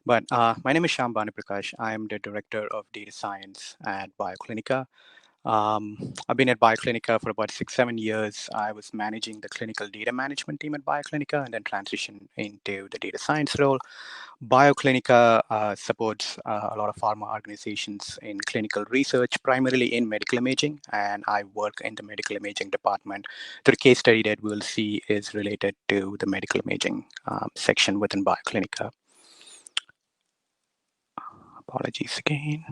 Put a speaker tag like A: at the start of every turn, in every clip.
A: But my name is Shyam Banuprakash. I am the Director of Data Science at Bioclinica. I've been at Bioclinica for about 6, 7 years. I was managing the clinical data management team at Bioclinica and then transitioned into the data science role. Bioclinica supports a lot of pharma organizations in clinical research, primarily in medical imaging, and I work in the medical imaging department. The case study that we'll see is related to the medical imaging section within Bioclinica. Apologies again.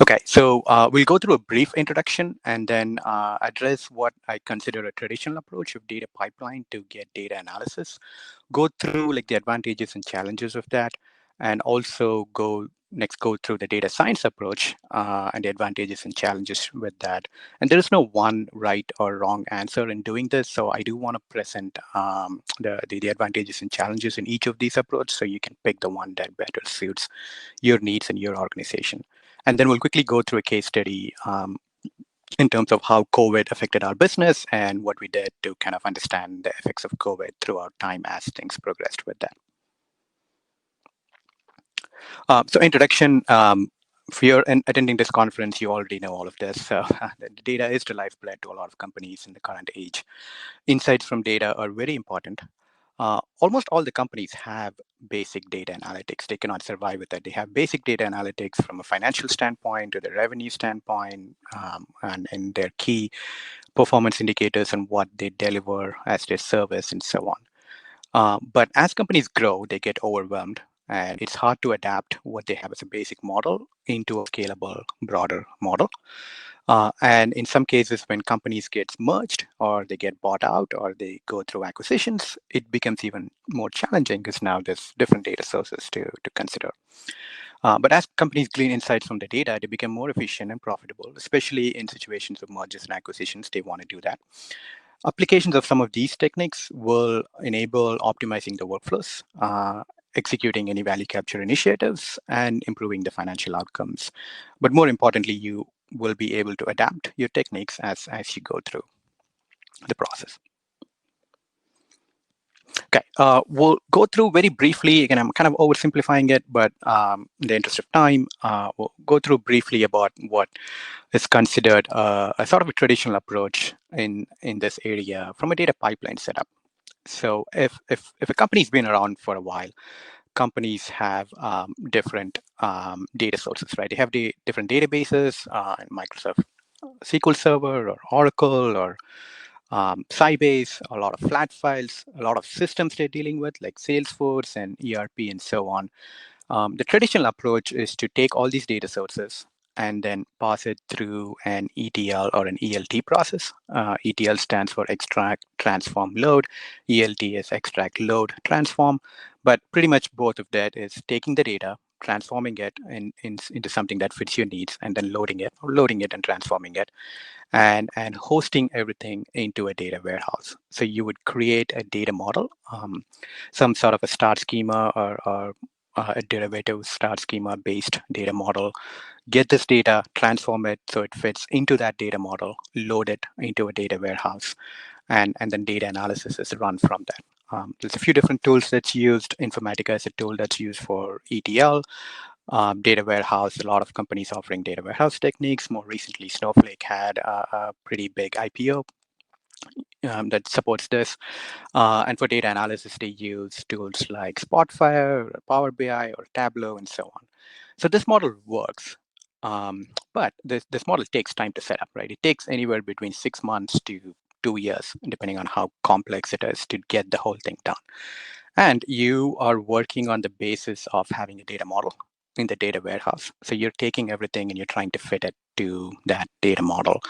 A: Okay, so we'll go through a brief introduction and then address what I consider a traditional approach of data pipeline to get data analysis, go through like the advantages and challenges of that, and also go through the data science approach and the advantages and challenges with that. And there is no one right or wrong answer in doing this, so I do want to present the advantages and challenges in each of these approaches so you can pick the one that better suits your needs and your organization. And then we'll quickly go through a case study in terms of how COVID affected our business and what we did to kind of understand the effects of COVID throughout time as things progressed with that. So introduction, if you're attending this conference, you already know all of this. So the data is the lifeblood to a lot of companies in the current age. Insights from data are very important. Almost all the companies have basic data analytics. They cannot survive with that. They have basic data analytics from a financial standpoint to the revenue standpoint and in their key performance indicators and what they deliver as their service and so on. But as companies grow, they get overwhelmed and it's hard to adapt what they have as a basic model into a scalable, broader model. And in some cases, when companies get merged or they get bought out or they go through acquisitions, it becomes even more challenging because now there's different data sources to consider. But as companies glean insights from the data, they become more efficient and profitable, especially in situations of mergers and acquisitions. They want to do that. Applications of some of these techniques will enable optimizing the workflows, executing any value capture initiatives, and improving the financial outcomes. But more importantly, you will be able to adapt your techniques as you go through the process. Okay, we'll go through very briefly. Again, I'm kind of oversimplifying it, but in the interest of time, we'll go through briefly about what is considered a sort of a traditional approach in this area from a data pipeline setup. So if a company's been around for a while, companies have different data sources, right? They have different databases, Microsoft SQL Server or Oracle or Sybase, a lot of flat files, a lot of systems they're dealing with like Salesforce and ERP and so on. The traditional approach is to take all these data sources and then pass it through an ETL or an ELT process. ETL stands for extract, transform, load. ELT is extract, load, transform. But pretty much both of that is taking the data, transforming it into something that fits your needs, and then loading it and transforming it, and hosting everything into a data warehouse. So you would create a data model, some sort of a star schema or a derivative star schema based data model, get this data, transform it so it fits into that data model, load it into a data warehouse, and then data analysis is run from that. There's a few different tools that's used. Informatica is a tool that's used for ETL. Data warehouse, a lot of companies offering data warehouse techniques. More recently, Snowflake had a pretty big IPO that supports this. And for data analysis, they use tools like Spotfire, or Power BI, or Tableau, and so on. So this model works, but this model takes time to set up, right? It takes anywhere between 6 months to 2 years, depending on how complex it is to get the whole thing done. And you are working on the basis of having a data model in the data warehouse. So you're taking everything and you're trying to fit it to that data model.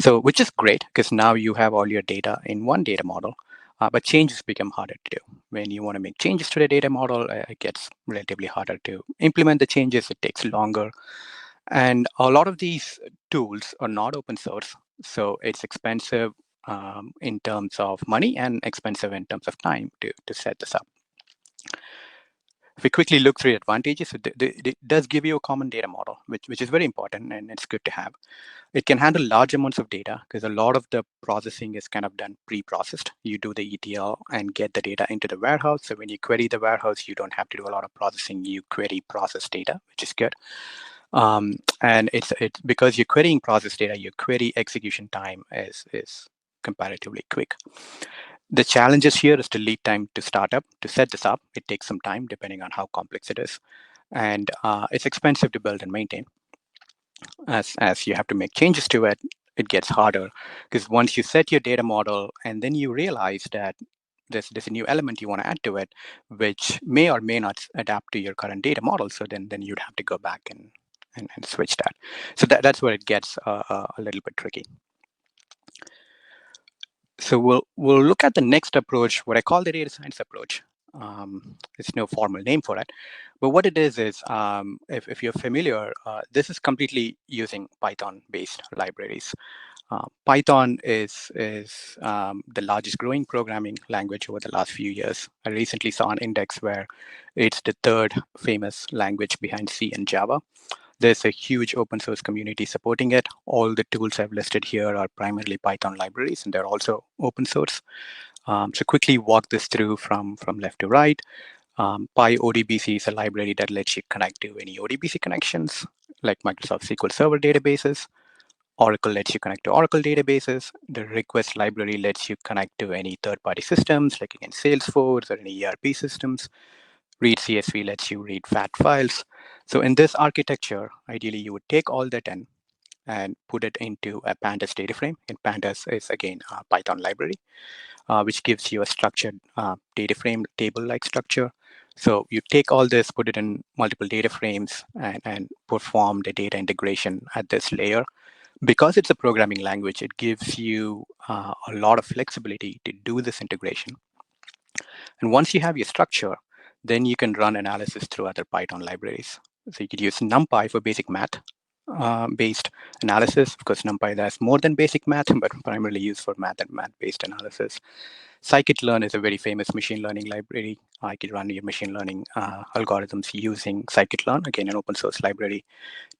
A: So, which is great because now you have all your data in one data model, but changes become harder to do. When you want to make changes to the data model, it gets relatively harder to implement the changes. It takes longer. And a lot of these tools are not open source. So it's expensive in terms of money and expensive in terms of time to set this up. If we quickly look through advantages, it does give you a common data model, which is very important and it's good to have. It can handle large amounts of data because a lot of the processing is kind of done pre-processed. You do the ETL and get the data into the warehouse. So when you query the warehouse, you don't have to do a lot of processing. You query process data, which is good. And it's because you're querying process data, your query execution time is comparatively quick. The challenges here is the lead time to start up. To set this up, it takes some time depending on how complex it is. And it's expensive to build and maintain. As you have to make changes to it, it gets harder because once you set your data model and then you realize that there's a new element you want to add to it, which may or may not adapt to your current data model. So then you'd have to go back and switch that. So that's where it gets a little bit tricky. So we'll look at the next approach, what I call the data science approach. There's no formal name for it, but what it is if you're familiar, this is completely using Python-based libraries. Python is the largest growing programming language over the last few years. I recently saw an index where it's the third famous language behind C and Java. There's a huge open source community supporting it. All the tools I've listed here are primarily Python libraries, and they're also open source. So quickly walk this through from left to right. PyODBC is a library that lets you connect to any ODBC connections, like Microsoft SQL Server databases. Oracle lets you connect to Oracle databases. The request library lets you connect to any third-party systems, like again Salesforce or any ERP systems. Read CSV lets you read FAT files. So in this architecture, ideally you would take all that in and put it into a pandas data frame. And pandas is again a Python library, which gives you a structured data frame table-like structure. So you take all this, put it in multiple data frames, and perform the data integration at this layer. Because it's a programming language, it gives you a lot of flexibility to do this integration. And once you have your structure, then you can run analysis through other Python libraries. So you could use NumPy for basic math based analysis. Of course, NumPy has more than basic math, but primarily used for math and math-based analysis. Scikit-learn is a very famous machine learning library. I could run your machine learning algorithms using Scikit-learn, again, an open source library.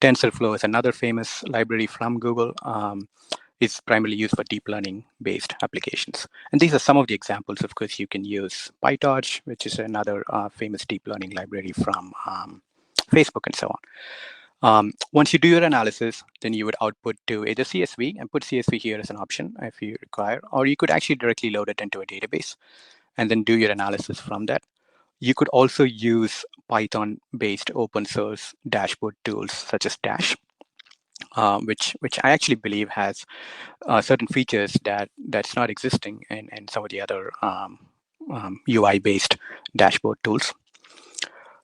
A: TensorFlow is another famous library from Google. Is primarily used for deep learning based applications. And these are some of the examples. Of course, you can use PyTorch, which is another famous deep learning library from Facebook and so on. Once you do your analysis, then you would output to either CSV and put CSV here as an option if you require, or you could actually directly load it into a database and then do your analysis from that. You could also use Python-based open source dashboard tools such as Dash, which I actually believe has certain features that's not existing in some of the other UI-based dashboard tools.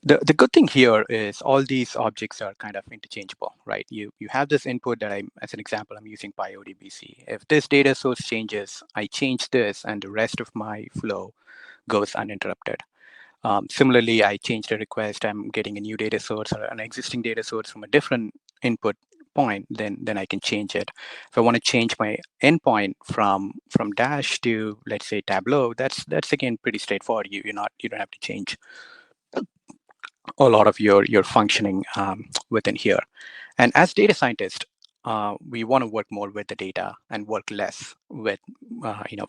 A: The good thing here is all these objects are kind of interchangeable, right? You have this input that as an example, I'm using PyODBC. If this data source changes, I change this and the rest of my flow goes uninterrupted. Similarly, I changed a request, I'm getting a new data source or an existing data source from a different input point, then I can change it. If I want to change my endpoint from Dash to, let's say, Tableau, that's again pretty straightforward. You don't have to change a lot of your functioning within here. And as data scientists, we want to work more with the data and work less with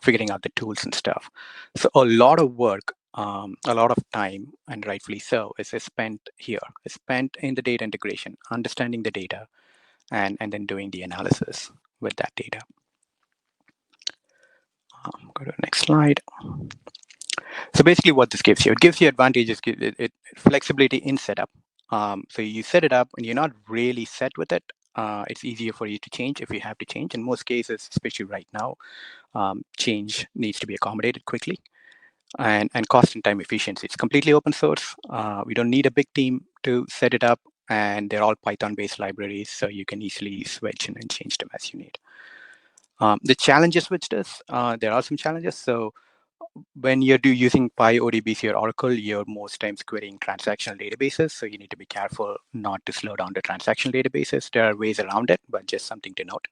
A: figuring out the tools and stuff. So a lot of work, a lot of time, and rightfully so, is spent here, is spent in the data integration, understanding the data, and then doing the analysis with that data. Go to the next slide. So basically what this gives you, it gives you advantages, flexibility in setup. So you set it up and you're not really set with it. It's easier for you to change if you have to change. In most cases, especially right now, change needs to be accommodated quickly. And cost and time efficiency. It's completely open source. We don't need a big team to set it up, and they're all Python-based libraries, so you can easily switch and change them as you need. The challenges with this, there are some challenges. So when you're using PyODBC or Oracle, you're most times querying transactional databases. So you need to be careful not to slow down the transactional databases. There are ways around it, but just something to note.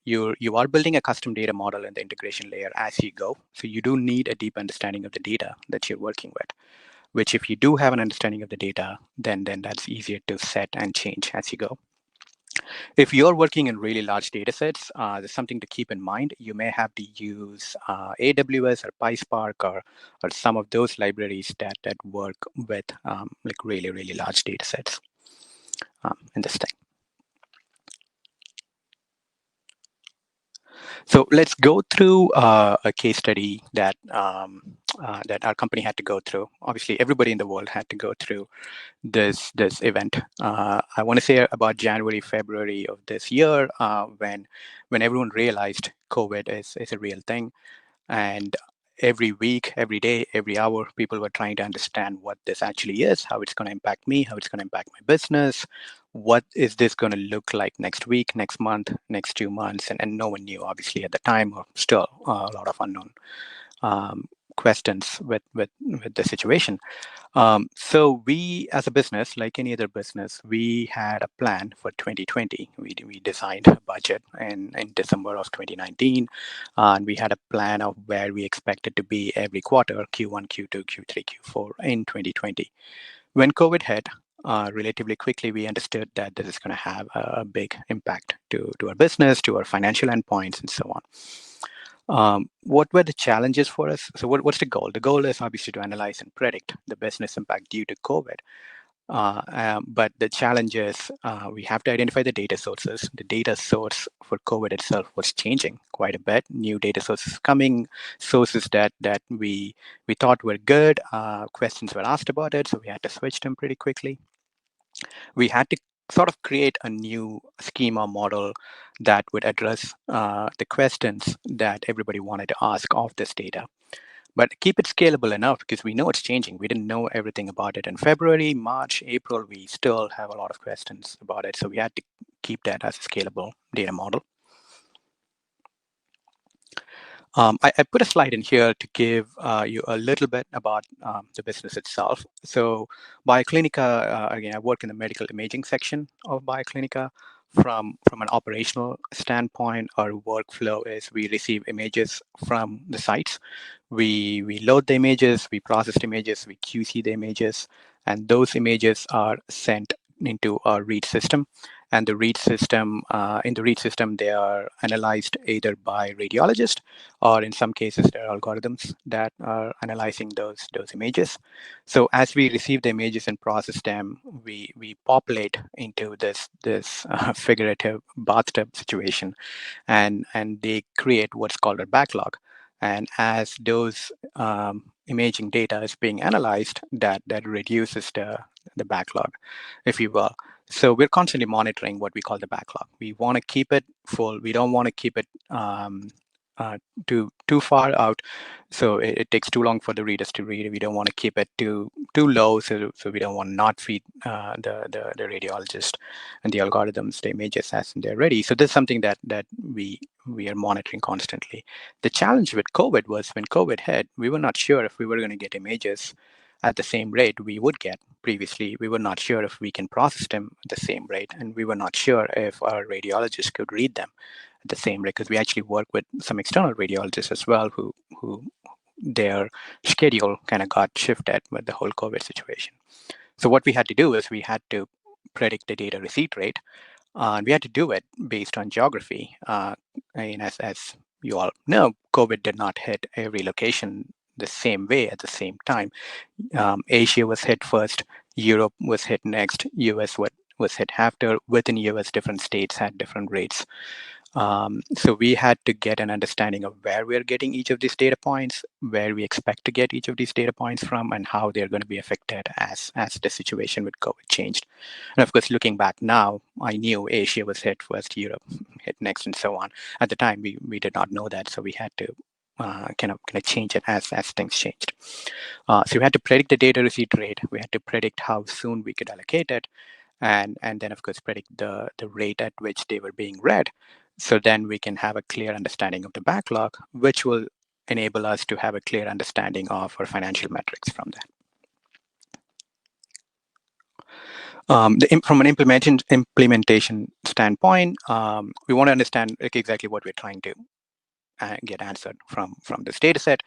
A: You are building a custom data model in the integration layer as you go. So you do need a deep understanding of the data that you're working with. which if you do have an understanding of the data, then that's easier to set and change as you go. If you're working in really large data sets, there's something to keep in mind. You may have to use AWS or PySpark or some of those libraries that work with like really large data sets in this thing. So let's go through a case study that that our company had to go through. Obviously, everybody in the world had to go through this event. I want to say about January, February of this year, when everyone realized COVID is a real thing, and every week, every day, every hour, people were trying to understand what this actually is, how it's going to impact me, how it's going to impact my business, what is this going to look like next week, next month, next 2 months, and no one knew, obviously, at the time, or still a lot of unknown questions with the situation. So we, as a business, like any other business, we had a plan for 2020. We designed a budget in December of 2019, and we had a plan of where we expected to be every quarter, Q1, Q2, Q3, Q4 in 2020. When COVID hit, relatively quickly, we understood that this is going to have a big impact to our business, to our financial endpoints, and so on. What were the challenges for us? So what's the goal? The goal is obviously to analyze and predict the business impact due to COVID. But the challenge is we have to identify the data sources. The data source for COVID itself was changing quite a bit. New data sources coming, sources that we thought were good. Questions were asked about it, so we had to switch them pretty quickly. We had to sort of create a new schema model that would address the questions that everybody wanted to ask of this data. But keep it scalable enough because we know it's changing. We didn't know everything about it in February, March, April. We still have a lot of questions about it. So we had to keep that as a scalable data model. I put a slide in here to give you a little bit about the business itself. So Bioclinica, again, I work in the medical imaging section of Bioclinica. From an operational standpoint, our workflow is we receive images from the sites. We load the images, we process the images, we QC the images, and those images are sent into our read system. And the read system, in the read system, they are analyzed either by radiologists, or in some cases, there are algorithms that are analyzing those images. So as we receive the images and process them, we populate into this figurative bathtub situation, and they create what's called a backlog. And as those imaging data is being analyzed, that reduces the backlog, if you will. So we're constantly monitoring what we call the backlog. We want to keep it full. We don't want to keep it too far out, so it takes too long for the readers to read. We don't want to keep it too low, so we don't want to not feed the radiologist and the algorithms the images as they're ready. So this is something that we are monitoring constantly. The challenge with COVID was when COVID hit, we were not sure if we were going to get images at the same rate we would get previously. We were not sure if we can process them at the same rate, and we were not sure if our radiologists could read them at the same rate, because we actually work with some external radiologists as well who their schedule kind of got shifted with the whole COVID situation. So what we had to do is we had to predict the data receipt rate, and we had to do it based on geography. And as you all know, COVID did not hit every location the same way at the same time. Asia was hit first, Europe was hit next, US was hit after. Within US, different states had different rates. So we had to get an understanding of where we're getting each of these data points, where we expect to get each of these data points from, and how they're going to be affected as the situation with COVID changed. And of course, looking back now, I knew Asia was hit first, Europe hit next, and so on. At the time, we did not know that, so we had to kind of change it as things changed. So we had to predict the data receipt rate. We had to predict how soon we could allocate it, and then of course predict the rate at which they were being read. So then we can have a clear understanding of the backlog, which will enable us to have a clear understanding of our financial metrics from that. From an implementation standpoint, we want to understand exactly what we're trying to get answered from this data set,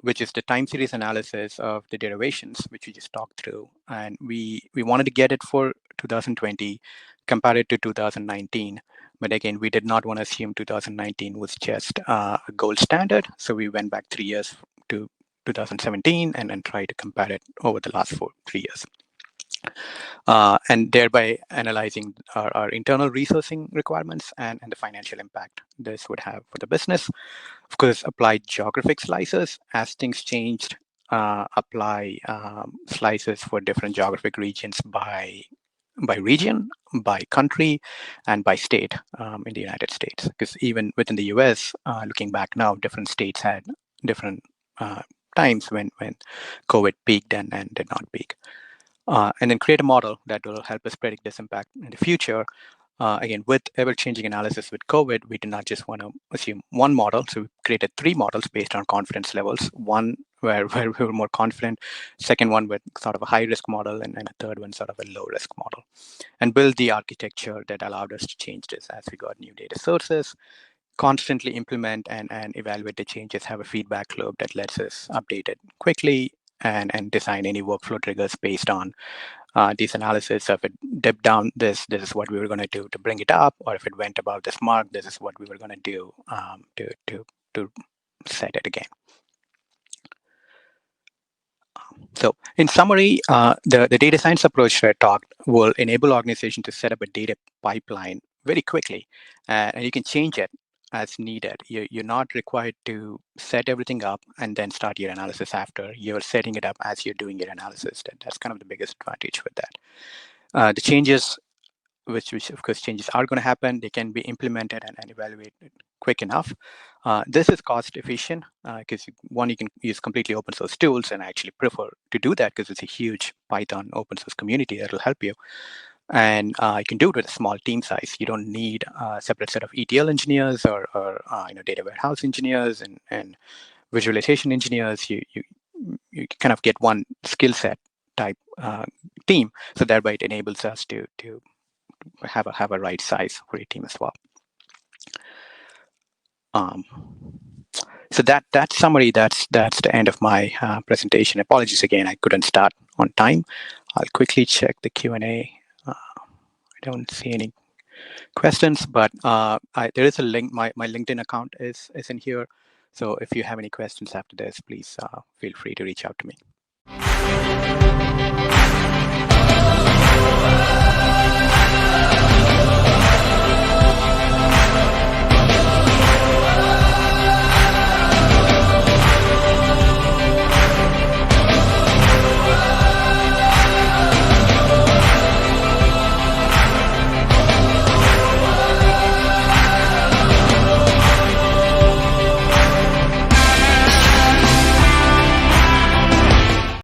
A: which is the time series analysis of the derivations, which we just talked through. And we wanted to get it for 2020, compare it to 2019. But again, we did not want to assume 2019 was just a gold standard. So we went back 3 years to 2017 and then tried to compare it over the last 3 years. And thereby analyzing our internal resourcing requirements and the financial impact this would have for the business. Of course, apply geographic slices as things changed. Apply slices for different geographic regions by region, by country, and by state in the United States. Because even within the US, looking back now, different states had different times when COVID peaked and did not peak. And then create a model that will help us predict this impact in the future. Again, with ever-changing analysis with COVID, we did not just want to assume one model. So we created 3 models based on confidence levels. One where we were more confident, second one with sort of a high-risk model, and then a third one sort of a low-risk model. And build the architecture that allowed us to change this as we got new data sources, constantly implement and evaluate the changes, have a feedback loop that lets us update it quickly, and design any workflow triggers based on these analysis. So if it dipped down, this is what we were going to do to bring it up, or if it went above this mark, this is what we were going to do to set it again. So in summary, the data science approach that I talked will enable organizations to set up a data pipeline very quickly, and you can change it as needed. You're not required to set everything up and then start your analysis after. You're setting it up as you're doing your analysis. That's kind of the biggest advantage with that. The changes, which of course changes are going to happen, they can be implemented and evaluated quick enough. This is cost efficient because one, you can use completely open source tools, and I actually prefer to do that because it's a huge Python open source community that will help you. And you can do it with a small team size. You don't need a separate set of ETL engineers or data warehouse engineers and visualization engineers. You kind of get one skill set type team. So thereby it enables us to have a right size for your team as well. So that summary, that's the end of my presentation. Apologies again, I couldn't start on time. I'll quickly check the Q&A. I don't see any questions, but there is a link. My LinkedIn account is in here. So if you have any questions after this, please feel free to reach out to me.